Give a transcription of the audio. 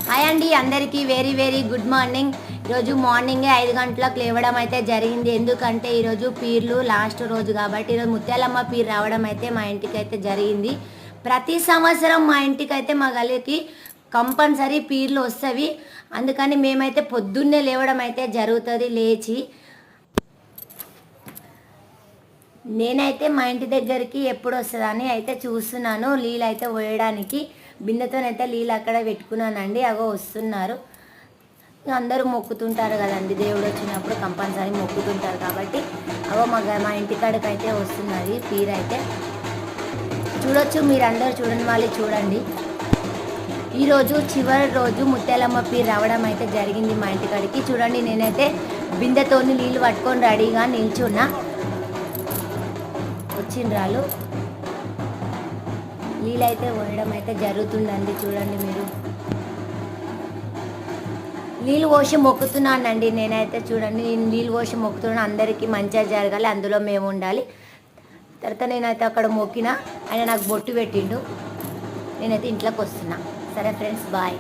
Hi అండి, అందరికీ very very good morning. ఈరోజు మార్నింగే 5 గంటలకు లేవడం అయితే జరిగింది. ఎందుకంటే ఈరోజు పీర్లు లాస్ట్ రోజు కాబట్టి ఈరోజు ముత్యాలమ్మ పీర్ రావడం అయితే మా ఇంటికి అయితే జరిగింది. ప్రతి సంవత్సరం మా ఇంటికి అయితే మా గలికి కంపల్సరీ పీర్లు వస్తవి. అందుకని మేమైతే పొద్దున్నే లేవడం అయితే జరుగుతుంది. లేచి నేనైతే మా ఇంటి దగ్గరికి ఎప్పుడు వస్తుందని అయితే చూస్తున్నాను. నీళ్ళు అయితే పోయడానికి బిందెతోనైతే నీళ్ళు అక్కడ పెట్టుకున్నానండి. అగో వస్తున్నారు. అందరూ మొక్కుతుంటారు కదండి, దేవుడు వచ్చినప్పుడు కంపల్సరీ మొక్కుతుంటారు కాబట్టి అగో మా ఇంటికాడికి అయితే వస్తున్నది పీర్ అయితే. చూడొచ్చు, మీరు అందరూ చూడండి, వాళ్ళు చూడండి. ఈరోజు చివరి రోజు ముత్యాలమ్మ పీర్ రావడం అయితే జరిగింది మా ఇంటికాడికి. చూడండి, నేనైతే బిందెతోని నీళ్ళు పట్టుకొని రెడీగా నిల్చున్నా. వచ్చిండ్రాలు నీళ్ళైతే పోయడం అయితే జరుగుతుందండి. చూడండి, మీరు నీళ్ళు పోసి మొక్కుతున్నానండి నేనైతే. చూడండి, నేను నీళ్ళు పోసి మొక్కుతున్నాను, అందరికీ మంచిగా జరగాలి, అందులో మేము ఉండాలి. తర్వాత నేనైతే అక్కడ మొక్కిన, ఆయన నాకు బొట్టు పెట్టిండు. నేనైతే ఇంట్లోకి వస్తున్నా. సరే ఫ్రెండ్స్, బాయ్.